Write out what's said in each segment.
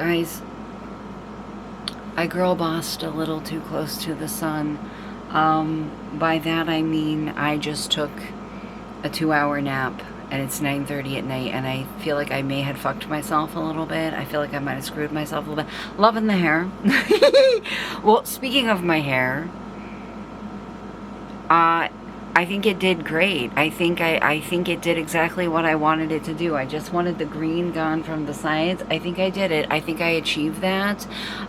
Guys, I girl bossed a little too close to the sun. By that I mean I just took a 2-hour nap and it's 9:30 at night, and I feel like I may have fucked myself a little bit. I feel like I might have screwed myself a little bit. Loving the hair. Well, speaking of my hair, I think it did great. I think it did exactly what I wanted it to do. I just wanted the green gone from the sides. I think I did it. I think I achieved that.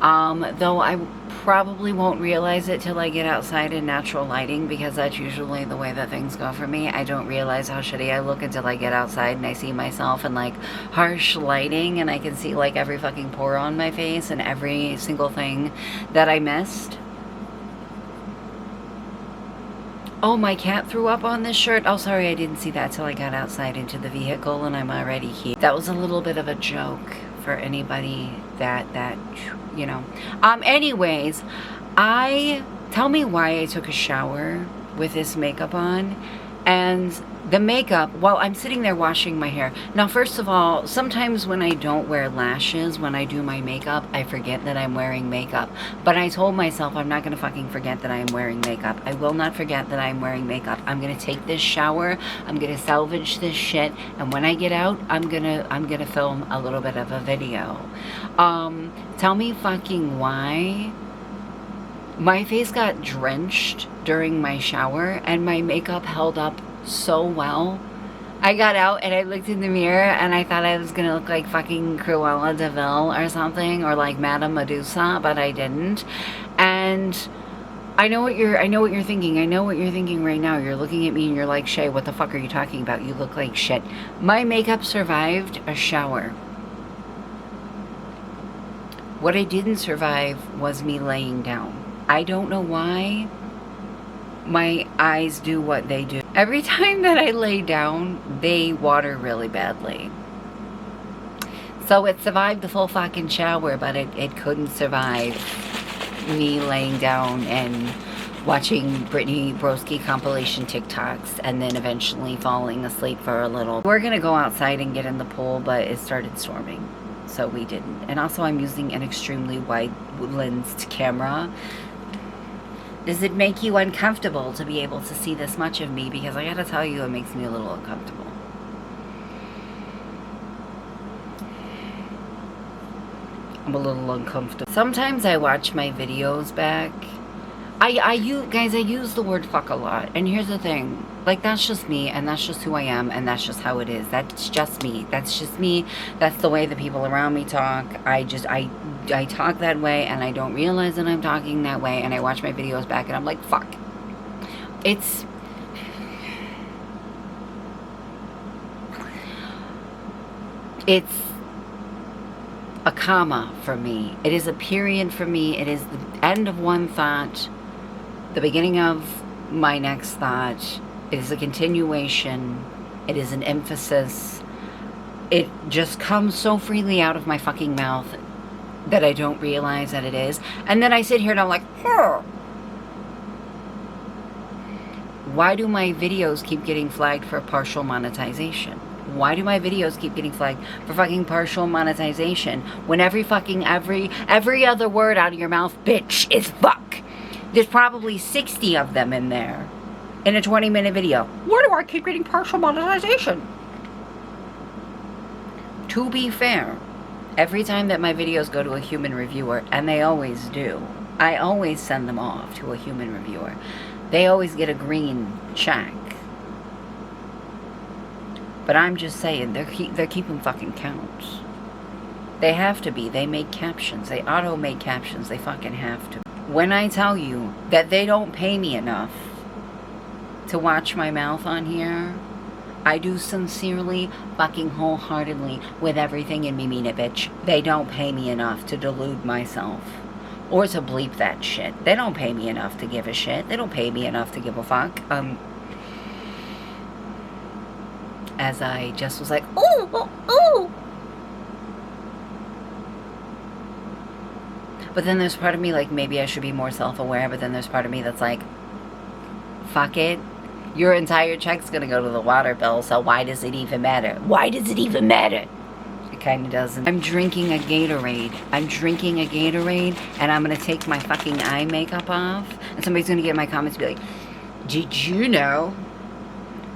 Though I probably won't realize it till I get outside in natural lighting, because that's usually the way that things go for me. I don't realize how shitty I look until I get outside and I see myself in like harsh lighting, and I can see like every fucking pore on my face and every single thing that I missed. Oh, my cat threw up on this shirt. Oh, sorry, I didn't see that till I got outside into the vehicle and I'm already here. That was a little bit of a joke for anybody that you know. Anyways, tell me why I took a shower with this makeup on. And the makeup, while I'm sitting there washing my hair. Now, first of all, sometimes when I don't wear lashes, when I do my makeup, I forget that I'm wearing makeup. But I told myself I'm not going to fucking forget that I'm wearing makeup. I will not forget that I'm wearing makeup. I'm going to take this shower. I'm going to salvage this shit. And when I get out, I'm going to film a little bit of a video. Tell me fucking why my face got drenched during my shower and my makeup held up so well. I got out and I looked in the mirror and I thought I was gonna look like fucking Cruella de Vil or something, or like Madame Medusa, but I didn't. And I know what you're thinking. I know what you're thinking right now. You're looking at me and you're like, Shay, what the fuck are you talking about? You look like shit. My makeup survived a shower. What I didn't survive was me laying down. I don't know why my eyes do what they do. Every time that I lay down, they water really badly. So it survived the full fucking shower, but it couldn't survive me laying down and watching Brittany Broski compilation TikToks and then eventually falling asleep for a little. We're gonna go outside and get in the pool, but it started storming, so we didn't. And also I'm using an extremely wide lensed camera. Does it make you uncomfortable to be able to see this much of me? Because I gotta tell you, it makes me a little uncomfortable. I'm a little uncomfortable. Sometimes I watch my videos back. I use the word fuck a lot. And here's the thing. Like, that's just me, and that's just who I am, and that's just how it is. That's just me. That's just me. That's the way the people around me talk. I talk that way, and I don't realize that I'm talking that way, and I watch my videos back, and I'm like, fuck. It's a comma for me. It is a period for me. It is the end of one thought, the beginning of my next thought. It is a continuation. It is an emphasis. It just comes so freely out of my fucking mouth that I don't realize that it is. And then I sit here and I'm like, huh. Why do my videos keep getting flagged for partial monetization? Why do my videos keep getting flagged for fucking partial monetization when every other word out of your mouth, bitch, is fuck? There's probably 60 of them in there in a 20-minute video. Why do I keep getting partial monetization? To be fair, every time that my videos go to a human reviewer, and they always do, I always send them off to a human reviewer. They always get a green check. But I'm just saying, they're keeping fucking counts. They have to be. They make captions. They auto-make captions. They fucking have to. When I tell you that they don't pay me enough to watch my mouth on here, I do sincerely, fucking wholeheartedly, with everything in me, mean it, bitch. They don't pay me enough to delude myself. Or to bleep that shit. They don't pay me enough to give a shit. They don't pay me enough to give a fuck. As I just was like, ooh, ooh, ooh. But then there's part of me like, maybe I should be more self-aware. But then there's part of me that's like, fuck it. Your entire check's gonna go to the water bill, so why does it even matter? Why does it even matter? kind of doesn't. I'm drinking a Gatorade. And I'm going to take my fucking eye makeup off. And somebody's going to get in my comments and be like, did you know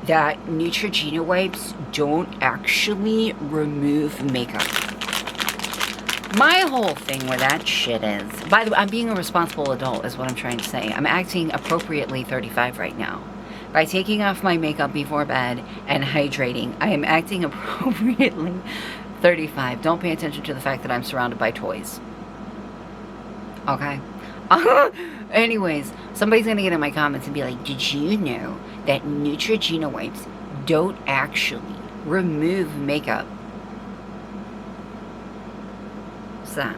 that Neutrogena wipes don't actually remove makeup? My whole thing with that shit is, by the way, I'm being a responsible adult is what I'm trying to say. I'm acting appropriately 35 right now. By taking off my makeup before bed and hydrating, I am acting appropriately 35. Don't pay attention to the fact that I'm surrounded by toys. Okay? Anyways, somebody's going to get in my comments and be like, did you know that Neutrogena wipes don't actually remove makeup? That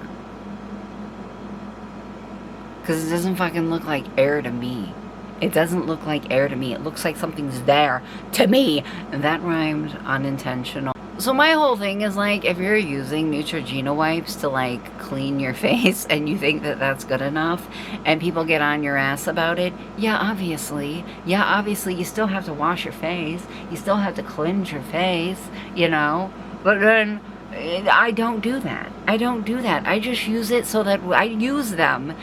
because it doesn't fucking look like air to me. It doesn't look like air to me. It looks like something's there to me. And that rhymed unintentional. So my whole thing is like, if you're using Neutrogena wipes to like clean your face and you think that that's good enough and people get on your ass about it, yeah, obviously you still have to wash your face. You still have to cleanse your face, you know, but then I don't do that. I just use it so that I use them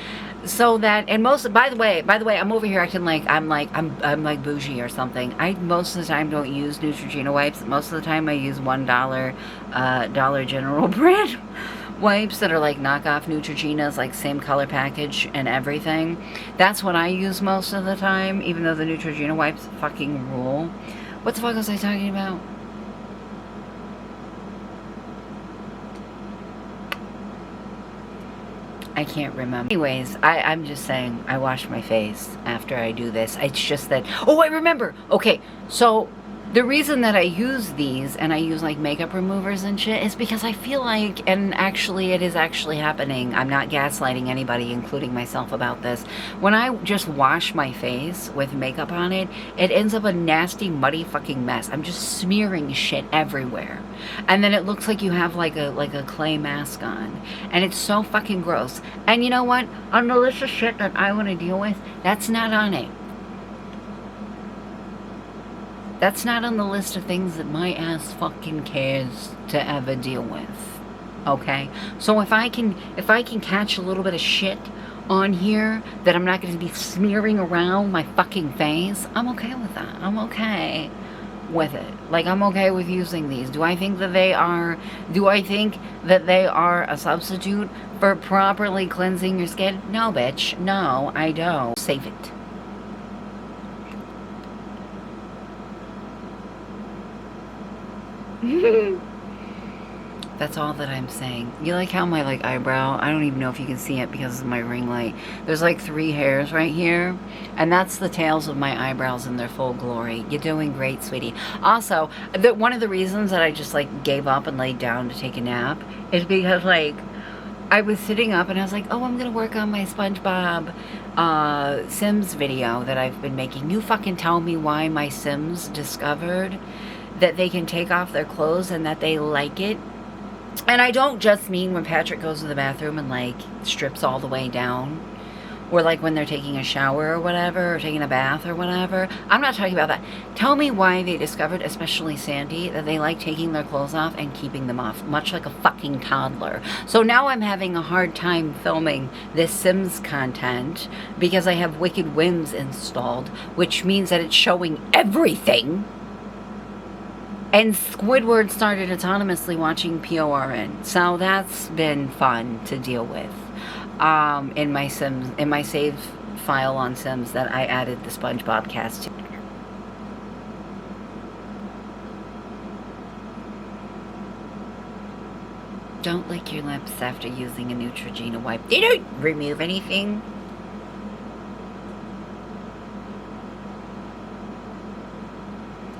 so that, and most, by the way, I'm over here acting like I'm like bougie or something. I most of the time don't use Neutrogena wipes. Most of the time I use $1 Dollar General brand wipes that are like knockoff Neutrogenas, like same color package and everything. That's what I use most of the time, even though the Neutrogena wipes fucking rule. What the fuck was I talking about? I can't remember. Anyways, I'm just saying I wash my face after I do this. It's just that, oh, I remember. Okay, so the reason that I use these and I use like makeup removers and shit is because I feel like, and actually it is actually happening, I'm not gaslighting anybody, including myself, about this. When I just wash my face with makeup on it, it ends up a nasty, muddy fucking mess. I'm just smearing shit everywhere. And then it looks like you have like a clay mask on. And it's so fucking gross. And you know what? On the list of shit that I want to deal with, that's not on it. That's not on the list of things that my ass fucking cares to ever deal with. Okay? So if I can catch a little bit of shit on here that I'm not going to be smearing around my fucking face, I'm okay with that. I'm okay with it. Like, I'm okay with using these. Do I think that they are a substitute for properly cleansing your skin? No, bitch. No, I don't. Save it. That's all that I'm saying. You like how my like eyebrow, I don't even know if you can see it because of my ring light. There's like 3 hairs right here, and that's the tails of my eyebrows in their full glory. You're doing great, sweetie. Also, one of the reasons that I just like gave up and laid down to take a nap is because like I was sitting up and I was like, oh, I'm gonna work on my SpongeBob Sims video that I've been making. You fucking tell me why my Sims discovered that they can take off their clothes and that they like it. And I don't just mean when Patrick goes to the bathroom and like strips all the way down, or like when they're taking a shower or whatever, or taking a bath or whatever. I'm not talking about that. Tell me why they discovered, especially Sandy, that they like taking their clothes off and keeping them off, much like a fucking toddler. So now I'm having a hard time filming this Sims content because I have Wicked Whims installed, which means that it's showing everything. And Squidward started autonomously watching PORN. So that's been fun to deal with. In my Sims, in my save file on Sims that I added the SpongeBob cast to. Don't lick your lips after using a Neutrogena wipe. They don't remove anything.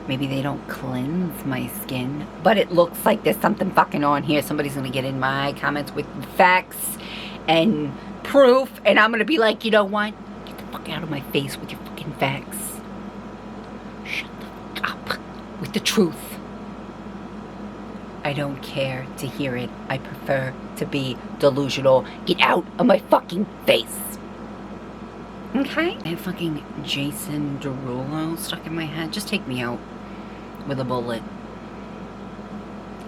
Maybe they don't cleanse my skin, but it looks like there's something fucking on here. Somebody's gonna get in my comments with facts and proof, and I'm gonna be like, you know what? Get the fuck out of my face with your fucking facts. Shut the fuck up with the truth. I don't care to hear it. I prefer to be delusional. Get out of my fucking face. Okay? I have fucking Jason Derulo stuck in my head. Just take me out with a bullet.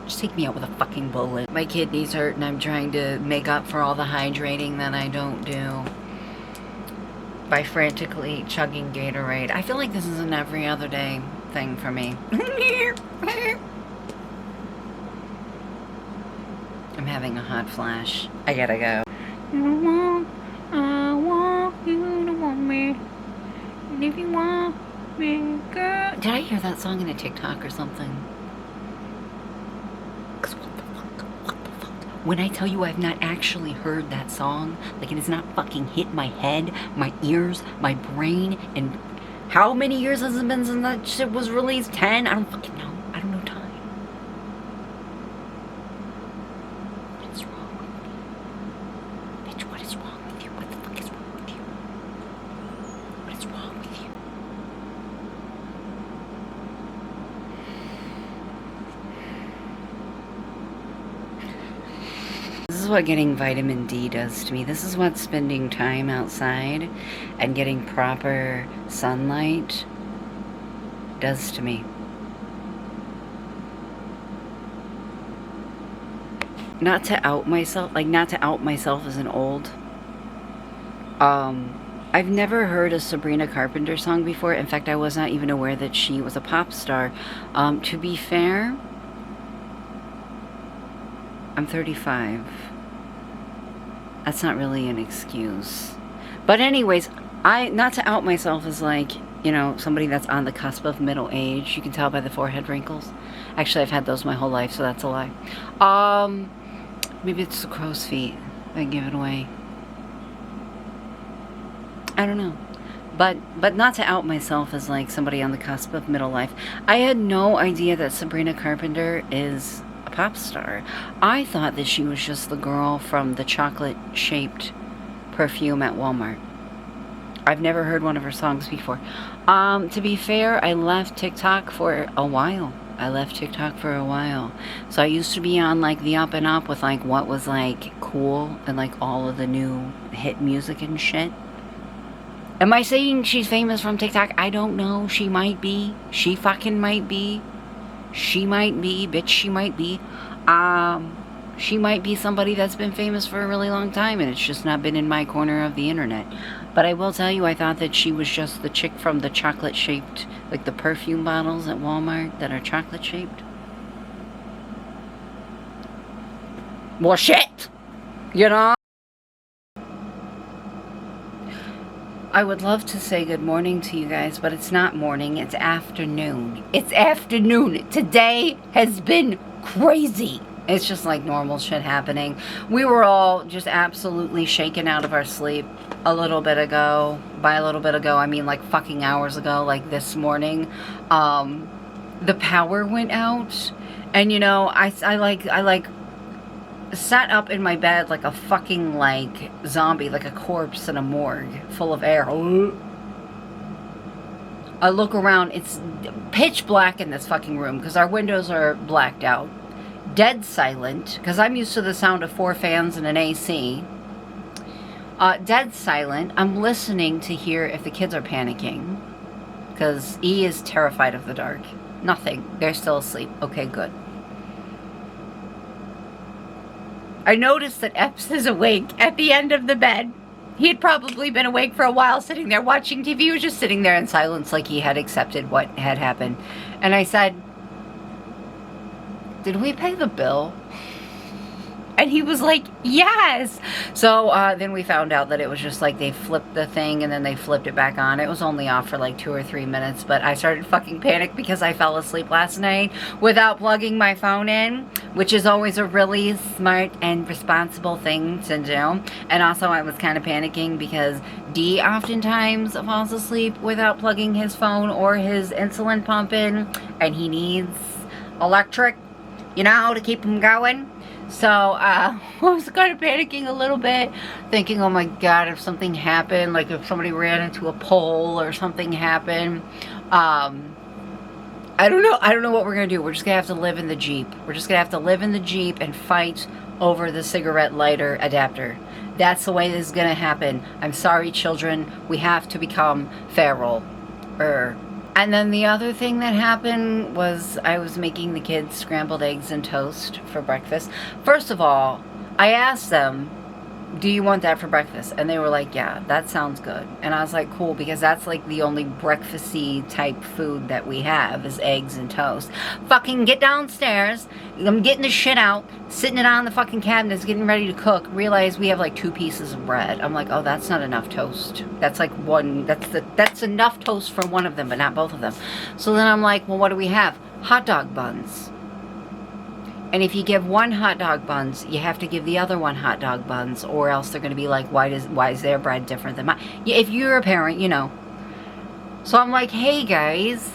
Just take me out with a fucking bullet. My kidneys hurt and I'm trying to make up for all the hydrating that I don't do by frantically chugging Gatorade. I feel like this is an every other day thing for me. I'm having a hot flash. I gotta go. I want you to want me. And if you want me, girl. Did I hear that song in a TikTok or something? When I tell you I've not actually heard that song, like it has not fucking hit my head, my ears, my brain, and how many years has it been since that shit was released? 10? I don't fucking know. I don't know time. What is wrong with you? Bitch, what is wrong with you? What the fuck is wrong with you? What is wrong with you? This is what getting vitamin D does to me. This is what spending time outside and getting proper sunlight does to me. Not to out myself, as an old. I've never heard a Sabrina Carpenter song before. In fact, I was not even aware that she was a pop star. To be fair, I'm 35. That's not really an excuse. But anyways, not to out myself as like, you know, somebody that's on the cusp of middle age. You can tell by the forehead wrinkles. Actually, I've had those my whole life, so that's a lie. Maybe it's the crow's feet that give it away. I don't know. But not to out myself as like somebody on the cusp of middle life. I had no idea that Sabrina Carpenter is a pop star. I thought that she was just the girl from the chocolate-shaped perfume at Walmart. I've never heard one of her songs before. To be fair, I left TikTok for a while. So I used to be on like the up and up with like what was like cool and like all of the new hit music and shit. Am I saying she's famous from TikTok? I don't know. She might be. She fucking might be. She might be. Bitch, she might be. She might be somebody that's been famous for a really long time and it's just not been in my corner of the internet. But I will tell you, I thought that she was just the chick from the chocolate-shaped, like the perfume bottles at Walmart that are chocolate-shaped. More shit! You know? I would love to say good morning to you guys, but it's not morning, it's afternoon. It's afternoon. Today has been crazy. It's just like normal shit happening. We were all just absolutely shaken out of our sleep a little bit ago. By a little bit ago, I mean like fucking hours ago, like this morning. The power went out, and you know, I sat up in my bed like a fucking like zombie, like a corpse in a morgue full of air. I look around, it's pitch black in this fucking room because our windows are blacked out. Dead silent, because I'm used to the sound of 4 fans and an AC. Dead silent. I'm listening to hear if the kids are panicking, because E is terrified of the dark. Nothing. They're still asleep. Okay, good. I noticed that Epps is awake at the end of the bed. He had probably been awake for a while, sitting there watching TV. He was just sitting there in silence like he had accepted what had happened. And I said, "Did we pay the bill?" And he was like, "Yes." So then we found out that it was just like they flipped the thing and then they flipped it back on. It was only off for like 2 or 3 minutes, but I started fucking panic because I fell asleep last night without plugging my phone in, which is always a really smart and responsible thing to do. And also I was kind of panicking because D oftentimes falls asleep without plugging his phone or his insulin pump in, and he needs electric, you know, to keep him going. So, I was kind of panicking a little bit, thinking, oh my god, if something happened, like if somebody ran into a pole or something happened, I don't know what we're gonna do. We're just gonna have to live in the Jeep. We're just gonna have to live in the Jeep and fight over the cigarette lighter adapter. That's the way this is gonna happen. I'm sorry, children. We have to become feral. And then the other thing that happened was I was making the kids scrambled eggs and toast for breakfast. First of all, I asked them, do you want that for breakfast? And they were like, yeah, that sounds good. And I was like, cool, because that's like the only breakfasty type food that we have is eggs and toast. Fucking get downstairs. I'm getting the shit out, sitting it on the fucking cabinets, getting ready to cook. Realize we have like 2 pieces of bread. I'm like, oh, that's not enough toast. That's like one, that's enough toast for one of them, but not both of them. So then I'm like, well, what do we have? Hot dog buns. And if you give one hot dog buns, you have to give the other one hot dog buns, or else they're going to be like, why is their bread different than mine? Yeah, if you're a parent, you know. So I'm like, hey guys,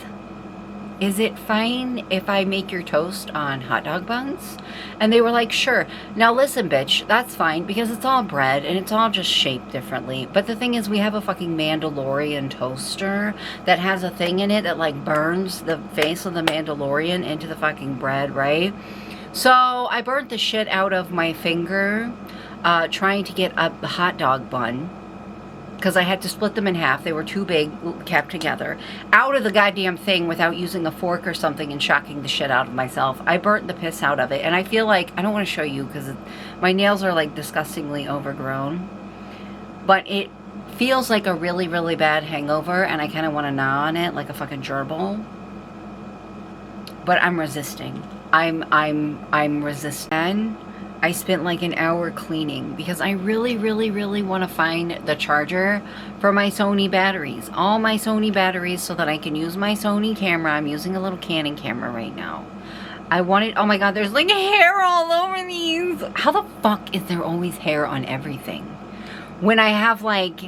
is it fine if I make your toast on hot dog buns? And they were like, sure. Now listen, bitch, that's fine, because it's all bread and it's all just shaped differently. But the thing is, we have a fucking Mandalorian toaster that has a thing in it that like burns the face of the Mandalorian into the fucking bread, right? So I burnt the shit out of my finger trying to get a hot dog bun, because I had to split them in half. They were too big, kept together, out of the goddamn thing without using a fork or something and shocking the shit out of myself. I burnt the piss out of it, and I feel like, I don't want to show you because my nails are like disgustingly overgrown, but it feels like a really, really bad hangover, and I kind of want to gnaw on it like a fucking gerbil. But I'm resisting. I'm resisting. I spent like an hour cleaning because I really, really, really want to find the charger for my Sony batteries. All my Sony batteries, so that I can use my Sony camera. I'm using a little Canon camera right now. I wanted, oh my god, there's like hair all over these. How the fuck is there always hair on everything when I have like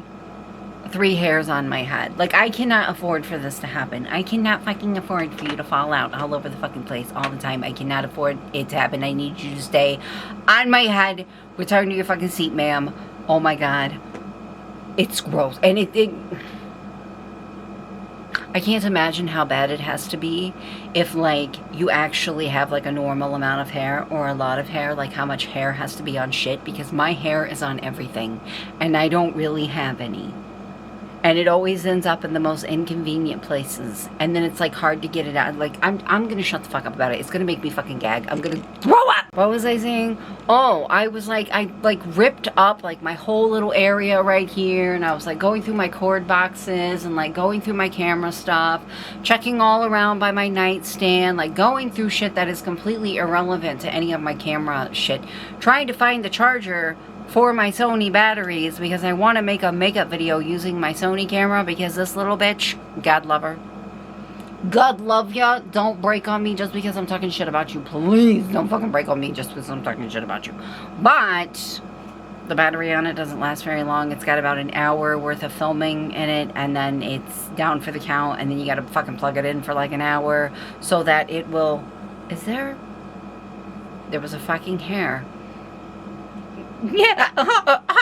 3 hairs on my head? Like, I cannot afford for this to happen. I cannot fucking afford for you to fall out all over the fucking place all the time. I cannot afford it to happen. I need you to stay on my head. Return to your fucking seat, ma'am. Oh my god. It's gross. And I can't imagine how bad it has to be if, like, you actually have, like, a normal amount of hair or a lot of hair. Like, how much hair has to be on shit. Because my hair is on everything. And I don't really have any. And it always ends up in the most inconvenient places. And then it's like hard to get it out. Like, I'm gonna shut the fuck up about it. It's gonna make me fucking gag. I'm gonna throw up! What was I saying? Oh, I was like, I like ripped up like my whole little area right here. And I was like going through my cord boxes and like going through my camera stuff. Checking all around by my nightstand. Like going through shit that is completely irrelevant to any of my camera shit. Trying to find the charger for my Sony batteries because I want to make a makeup video using my Sony camera, because this little bitch, God love her. God love ya. Don't break on me just because I'm talking shit about you. Please don't fucking break on me just because I'm talking shit about you. But the battery on it doesn't last very long. It's got about an hour worth of filming in it, and then it's down for the count, and then you gotta fucking plug it in for like an hour so that it will... There was a fucking hair. Yeah.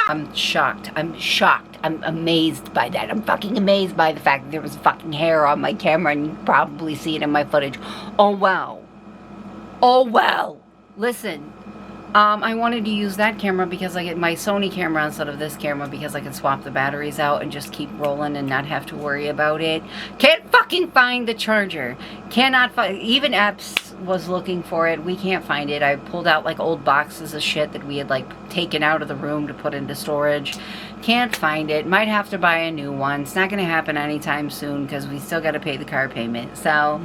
I'm shocked. I'm shocked. I'm amazed by that. I'm fucking amazed by the fact that there was fucking hair on my camera, and you can probably see it in my footage. Oh wow. Oh well. Listen, I wanted to use that camera because I get my Sony camera instead of this camera, because I can swap the batteries out and just keep rolling and not have to worry about it. Can't fucking find the charger. Cannot find, even Epps was looking for it. We can't find it. I pulled out like old boxes of shit that we had like taken out of the room to put into storage. Can't find it. Might have to buy a new one. It's not going to happen anytime soon because we still got to pay the car payment. So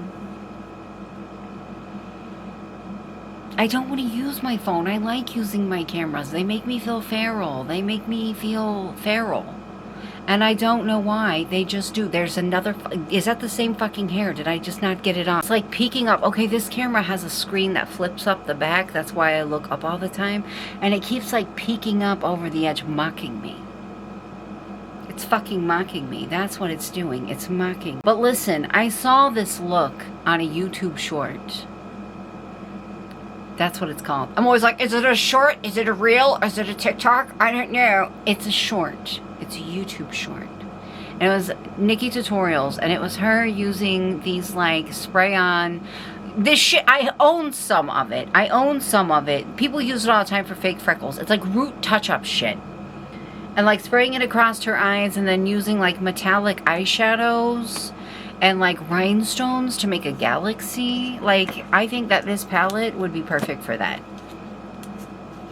I don't want to use my phone. I like using my cameras. They make me feel feral. They make me feel feral. And I don't know why. They just do. There's another... Is that the same fucking hair? Did I just not get it on? It's like peeking up. Okay, this camera has a screen that flips up the back. That's why I look up all the time. And it keeps like peeking up over the edge, mocking me. It's fucking mocking me. That's what it's doing. It's mocking. But listen, I saw this look on a YouTube short. That's what it's called. I'm always like, is it a short? Is it a reel? Is it a TikTok? I don't know. It's a short. It's a YouTube short. And it was Nikki Tutorials, and it was her using these like spray-on... This shit, I own some of it. I own some of it. People use it all the time for fake freckles. It's like root touch-up shit. And like spraying it across her eyes and then using like metallic eyeshadows and like rhinestones to make a galaxy. Like, I think that this palette would be perfect for that.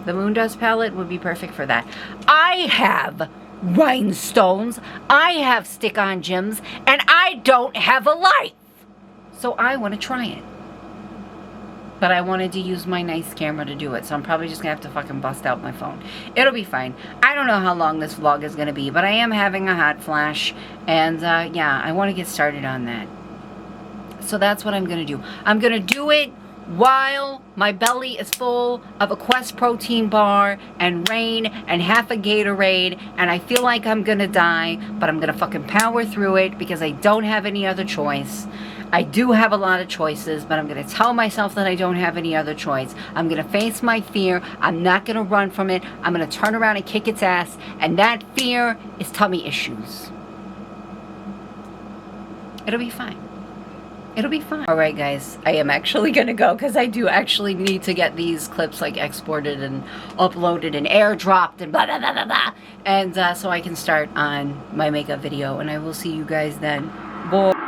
The Moondust palette would be perfect for that. I have rhinestones, I have stick-on gems, and I don't have a life. So I want to try it. But I wanted to use my nice camera to do it, so I'm probably just going to have to fucking bust out my phone. It'll be fine. I don't know how long this vlog is going to be, but I am having a hot flash, and yeah, I want to get started on that. So that's what I'm going to do. I'm going to do it while my belly is full of a Quest protein bar and rain and half a Gatorade, and I feel like I'm going to die, but I'm going to fucking power through it because I don't have any other choice. I do have a lot of choices, but I'm going to tell myself that I don't have any other choice. I'm going to face my fear. I'm not going to run from it. I'm going to turn around and kick its ass. And that fear is tummy issues. It'll be fine. It'll be fine. Alright guys, I am actually going to go because I do actually need to get these clips like exported and uploaded and airdropped and blah blah blah blah blah. And so I can start on my makeup video, and I will see you guys then. Bye.